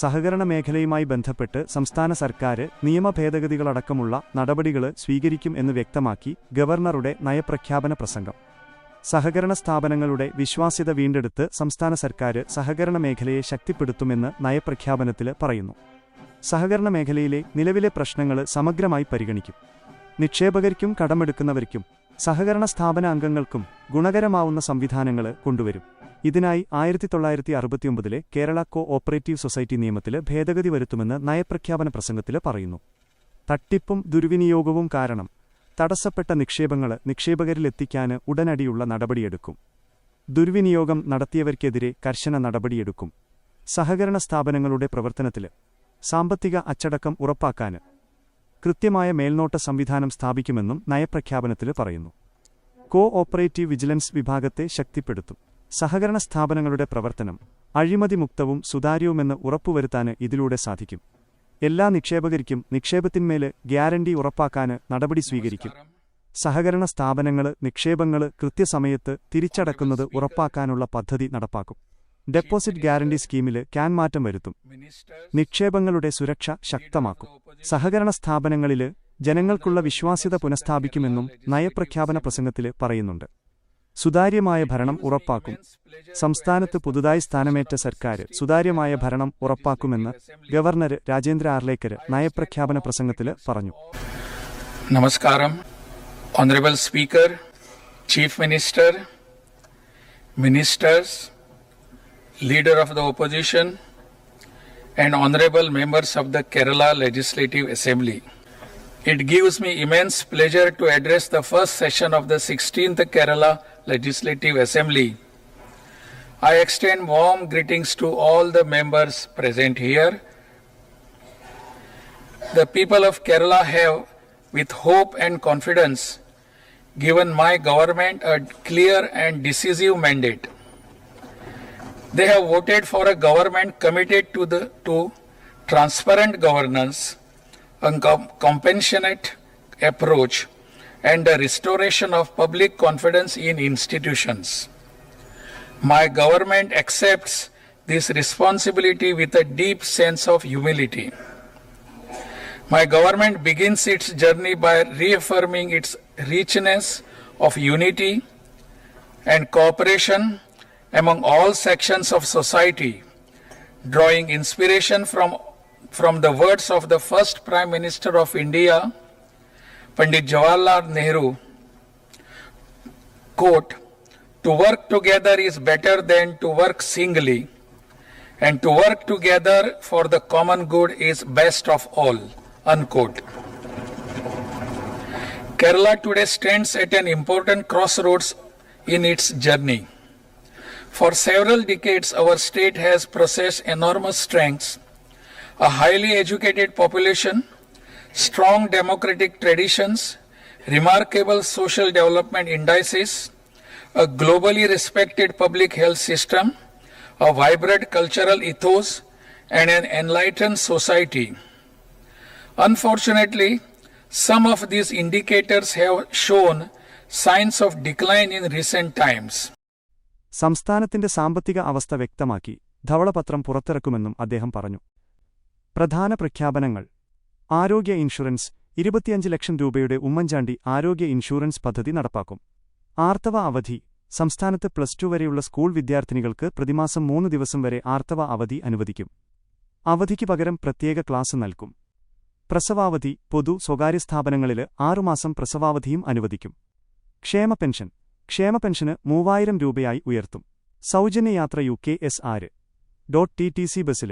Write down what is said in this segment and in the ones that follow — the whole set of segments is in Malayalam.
സഹകരണ മേഖലയുമായി ബന്ധപ്പെട്ട് സംസ്ഥാന സർക്കാർ നിയമഭേദഗതികളടക്കമുള്ള നടപടികൾ സ്വീകരിക്കും എന്ന് വ്യക്തമാക്കി ഗവർണറുടെ നയപ്രഖ്യാപന പ്രസംഗം. സഹകരണ സ്ഥാപനങ്ങളുടെ വിശ്വാസ്യത വീണ്ടെടുത്ത് സംസ്ഥാന സർക്കാർ സഹകരണ മേഖലയെ ശക്തിപ്പെടുത്തുമെന്ന് നയപ്രഖ്യാപനത്തിൽ പറയുന്നു. സഹകരണ മേഖലയിലെ നിലവിലെ പ്രശ്നങ്ങൾ സമഗ്രമായി പരിഗണിക്കും. നിക്ഷേപകർക്കും കടമെടുക്കുന്നവർക്കും സഹകരണ സ്ഥാപന അംഗങ്ങൾക്കും ഗുണകരമാവുന്ന സംവിധാനങ്ങൾ കൊണ്ടുവരും. ഇതിനായി 1969 കേരള കോ ഓപ്പറേറ്റീവ് സൊസൈറ്റി നിയമത്തിൽ ഭേദഗതി വരുത്തുമെന്ന് നയപ്രഖ്യാപന പ്രസംഗത്തിൽ പറയുന്നു. തട്ടിപ്പും ദുർവിനിയോഗവും കാരണം തടസ്സപ്പെട്ട നിക്ഷേപങ്ങൾ നിക്ഷേപകരിലെത്തിക്കാൻ ഉടനടിയുള്ള നടപടിയെടുക്കും. ദുർവിനിയോഗം നടത്തിയവർക്കെതിരെ കർശന നടപടിയെടുക്കും. സഹകരണ സ്ഥാപനങ്ങളുടെ പ്രവർത്തനത്തിൽ സാമ്പത്തിക അച്ചടക്കം ഉറപ്പാക്കാൻ കൃത്യമായ മേൽനോട്ട സംവിധാനം സ്ഥാപിക്കുമെന്നും നയപ്രഖ്യാപനത്തിൽ പറയുന്നു. കോ ഓപ്പറേറ്റീവ് വിജിലൻസ് വിഭാഗത്തെ ശക്തിപ്പെടുത്തും. സഹകരണ സ്ഥാപനങ്ങളുടെ പ്രവർത്തനം അഴിമതിമുക്തവും സുതാര്യവുമെന്ന് ഉറപ്പുവരുത്താൻ ഇതിലൂടെ സാധിക്കും. എല്ലാ നിക്ഷേപകർക്കും നിക്ഷേപത്തിന്മേൽ ഗ്യാരണ്ടി ഉറപ്പാക്കാൻ നടപടി സ്വീകരിക്കും. സഹകരണ സ്ഥാപനങ്ങൾ നിക്ഷേപങ്ങൾ കൃത്യസമയത്ത് തിരിച്ചടക്കുന്നത് ഉറപ്പാക്കാനുള്ള പദ്ധതി നടപ്പാക്കും. ഡെപ്പോസിറ്റ് ഗ്യാരണ്ടി സ്കീമിൽ മാറ്റം വരുത്തും. നിക്ഷേപങ്ങളുടെ സുരക്ഷ ശക്തമാക്കും. സഹകരണ സ്ഥാപനങ്ങളിൽ ജനങ്ങൾക്കുള്ള വിശ്വാസ്യത പുനഃസ്ഥാപിക്കുമെന്നും നയപ്രഖ്യാപന പ്രസംഗത്തിൽ പറയുന്നുണ്ട്. സുതാര്യമായ ഭരണം ഉറപ്പാക്കും. സംസ്ഥാനത്ത് പുതുതായി സ്ഥാനമേറ്റ സർക്കാർ സുതാര്യമായ ഭരണം ഉറപ്പാക്കുമെന്ന് ഗവർണർ രാജേന്ദ്ര ആർലേക്കർ നയപ്രഖ്യാപന പ്രസംഗത്തിൽ പറഞ്ഞു. നമസ്കാരം. Honourable speaker, chief minister, ministers, leader of the opposition and honorable members of the Kerala Legislative Assembly. It gives me immense pleasure to address the first session of the 16th Kerala Legislative Assembly. I extend warm greetings to all the members present here. The people of Kerala have, with hope and confidence, given my government a clear and decisive mandate. They have voted for a government committed to transparent governance, a compassionate approach, and the restoration of public confidence in institutions. My government accepts this responsibility with a deep sense of humility. My government begins its journey by reaffirming its richness of unity and cooperation among all sections of society, drawing inspiration from the words of the first Prime Minister of India, Pandit Jawaharlal Nehru, quote, "To work together is better than to work singly, and to work together for the common good is best of all," unquote. Kerala today stands at an important crossroads in its journey. For several decades, our state has possessed enormous strengths, a highly educated population, strong democratic traditions, remarkable social development indices, a globally respected public health system, a vibrant cultural ethos, and an enlightened society. Unfortunately, some of these indicators have shown signs of decline in recent times. സംസ്ഥാനത്തിന്റെ സാമ്പത്തിക അവസ്ഥ വ്യക്തമാക്കി ധവളപത്രം പുറത്തിറക്കുമെന്നും അദ്ദേഹം പറഞ്ഞു. പ്രധാന പ്രഖ്യാപനങ്ങൾ: ആരോഗ്യ ഇൻഷുറൻസ് 25 ലക്ഷം രൂപയുടെ ഉമ്മൻചാണ്ടി ആരോഗ്യ ഇൻഷുറൻസ് പദ്ധതി നടപ്പാക്കും. ആർത്തവ അവധി: സംസ്ഥാനത്ത് +2 വരെയുള്ള സ്കൂൾ വിദ്യാർത്ഥിനികൾക്ക് പ്രതിമാസം 3 ദിവസം വരെ ആർത്തവ അവധി അനുവദിക്കും. അവധിക്ക് പകരം പ്രത്യേക ക്ലാസ് നൽകും. പ്രസവാവധി: പൊതു സ്വകാര്യ സ്ഥാപനങ്ങളിൽ 6 മാസം പ്രസവാവധിയും അനുവദിക്കും. ക്ഷേമ പെൻഷൻ: ക്ഷേമ പെൻഷന് 3000 രൂപയായി ഉയർത്തും. സൗജന്യയാത്ര UK/SR.TTC ബസ്സിൽ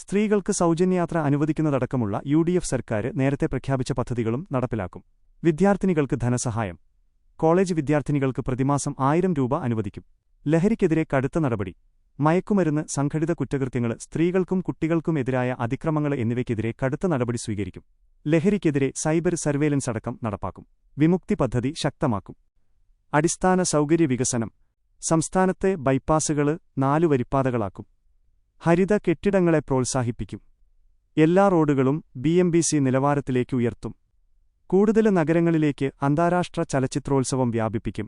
സ്ത്രീകൾക്ക് സൗജന്യയാത്ര അനുവദിക്കുന്നതടക്കമുള്ള UDF സർക്കാർ നേരത്തെ പ്രഖ്യാപിച്ച പദ്ധതികളും നടപ്പിലാക്കും. വിദ്യാർത്ഥിനികൾക്ക് ധനസഹായം: കോളേജ് വിദ്യാർത്ഥിനികൾക്ക് പ്രതിമാസം 1000 രൂപ അനുവദിക്കും. ലഹരിക്കെതിരെ കടുത്ത നടപടി: മയക്കുമരുന്ന്, സംഘടിത കുറ്റകൃത്യങ്ങൾ, സ്ത്രീകൾക്കും കുട്ടികൾക്കുമെതിരായ അതിക്രമങ്ങൾ എന്നിവയ്ക്കെതിരെ കടുത്ത നടപടി സ്വീകരിക്കും. ലഹരിക്കെതിരെ സൈബർ സർവേലൻസ് അടക്കം നടപ്പാക്കും. വിമുക്തി പദ്ധതി ശക്തമാക്കും. അടിസ്ഥാന സൗകര്യ വികസനം: സംസ്ഥാനത്തെ ബൈപ്പാസുകൾ 4 വരിപ്പാതകളാക്കും. ഹരിത കെട്ടിടങ്ങളെ പ്രോത്സാഹിപ്പിക്കും. എല്ലാ റോഡുകളും BMBC നിലവാരത്തിലേക്ക് ഉയർത്തും. കൂടുതൽ നഗരങ്ങളിലേക്ക് അന്താരാഷ്ട്ര ചലച്ചിത്രോത്സവം വ്യാപിപ്പിക്കും.